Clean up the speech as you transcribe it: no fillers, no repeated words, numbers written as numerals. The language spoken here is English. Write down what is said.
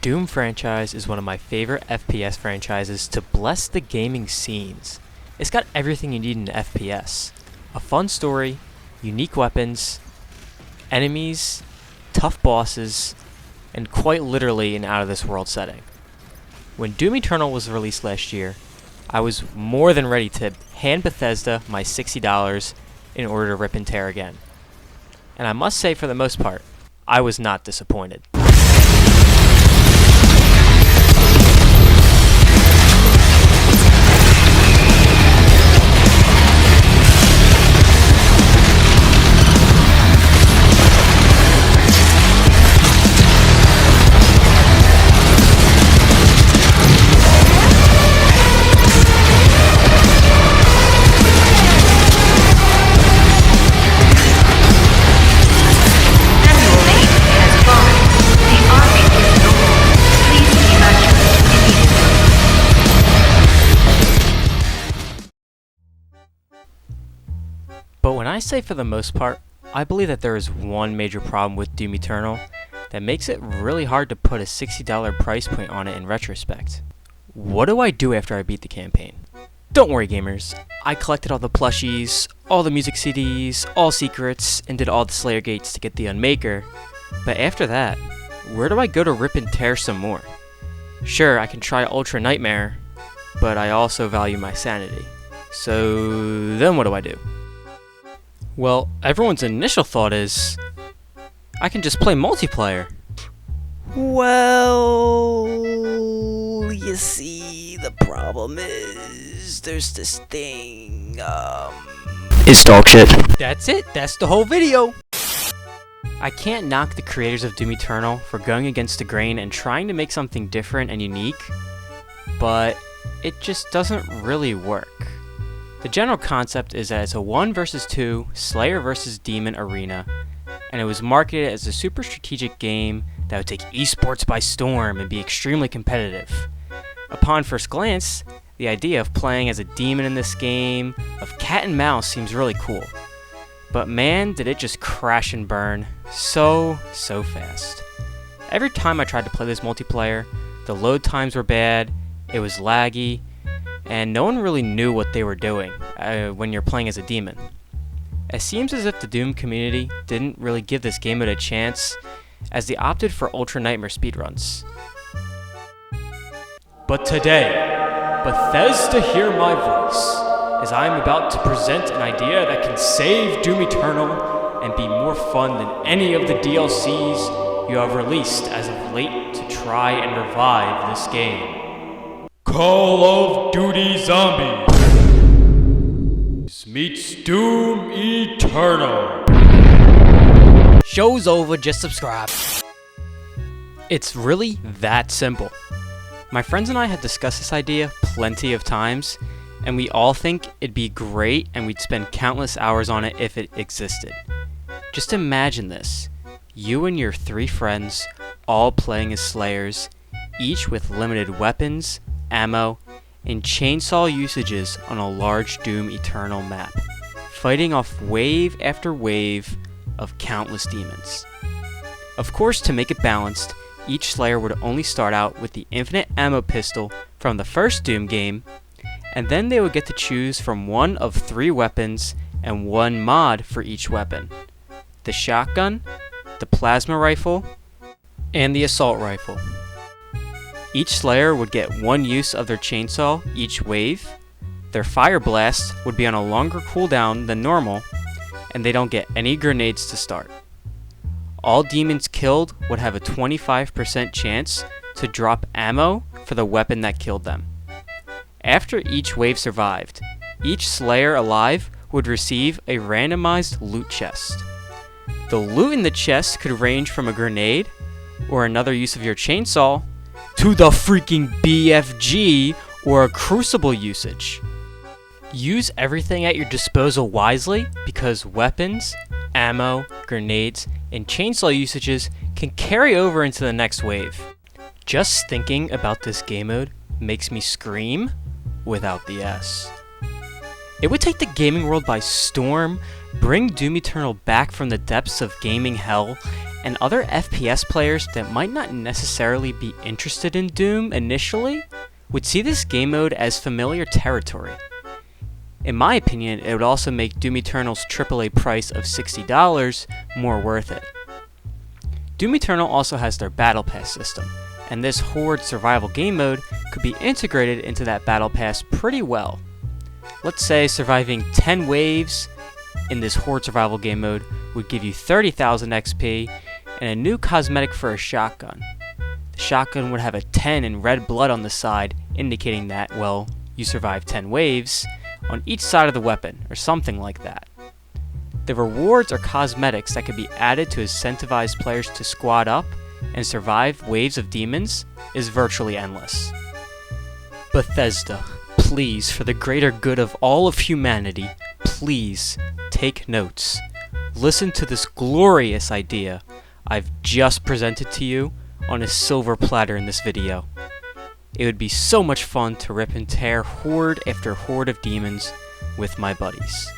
Doom franchise is one of my favorite FPS franchises to bless the gaming scenes. It's got everything you need in an FPS. A fun story, unique weapons, enemies, tough bosses, and quite literally an out-of-this-world setting. When Doom Eternal was released last year, I was more than ready to hand Bethesda my $60 in order to rip and tear again. And I must say, for the most part, I was not disappointed. But when I say for the most part, I believe that there is one major problem with Doom Eternal that makes it really hard to put a $60 price point on it in retrospect. What do I do after I beat the campaign? Don't worry, gamers. I collected all the plushies, all the music CDs, all secrets, and did all the Slayer gates to get the Unmaker. But after that, where do I go to rip and tear some more? Sure, I can try Ultra Nightmare, but I also value my sanity. So then what do I do? Well, everyone's initial thought is, I can just play multiplayer. Well, you see, the problem is, there's this thing, it's dog shit. That's it, that's the whole video. I can't knock the creators of Doom Eternal for going against the grain and trying to make something different and unique, but it just doesn't really work. The general concept is that it's a 1 vs 2 Slayer vs Demon arena, and it was marketed as a super strategic game that would take esports by storm and be extremely competitive. Upon first glance, the idea of playing as a demon in this game of cat and mouse seems really cool. But man, did it just crash and burn so fast. Every time I tried to play this multiplayer, the load times were bad, it was laggy, and no one really knew what they were doing when you're playing as a demon. It seems as if the Doom community didn't really give this game a chance, as they opted for Ultra Nightmare speedruns. But today, Bethesda hear my voice, as I am about to present an idea that can save Doom Eternal and be more fun than any of the DLCs you have released as of late to try and revive this game. Call of Duty Zombies meets Doom Eternal. Show's over, just subscribe. It's really that simple. My friends and I had discussed this idea plenty of times, and we all think it'd be great and we'd spend countless hours on it if it existed. Just imagine this. You and your 3 friends, all playing as Slayers, each with limited weapons, ammo, and chainsaw usages on a large Doom Eternal map, fighting off wave after wave of countless demons. Of course, to make it balanced, each Slayer would only start out with the infinite ammo pistol from the first Doom game, and then they would get to choose from one of 3 weapons and 1 mod for each weapon: the shotgun, the plasma rifle, and the assault rifle. Each Slayer would get 1 use of their chainsaw each wave, their fire blast would be on a longer cooldown than normal, and they don't get any grenades to start. All demons killed would have a 25% chance to drop ammo for the weapon that killed them. After each wave survived, each Slayer alive would receive a randomized loot chest. The loot in the chest could range from a grenade, or another use of your chainsaw, to the freaking BFG or a crucible usage. Use everything at your disposal wisely, because weapons, ammo, grenades, and chainsaw usages can carry over into the next wave. Just thinking about this game mode makes me scream without the S. It would take the gaming world by storm, bring Doom Eternal back from the depths of gaming hell, and other FPS players that might not necessarily be interested in Doom initially would see this game mode as familiar territory. In my opinion, it would also make Doom Eternal's AAA price of $60 more worth it. Doom Eternal also has their Battle Pass system, and this Horde survival game mode could be integrated into that Battle Pass pretty well. Let's say surviving 10 waves in this Horde survival game mode would give you 30,000 XP and a new cosmetic for a shotgun. The shotgun would have a 10 in red blood on the side, indicating that, well, you survived 10 waves on each side of the weapon, or something like that. The rewards or cosmetics that could be added to incentivize players to squad up and survive waves of demons is virtually endless. Bethesda, please, for the greater good of all of humanity, please take notes. Listen to this glorious idea I've just presented to you on a silver platter in this video. It would be so much fun to rip and tear horde after horde of demons with my buddies.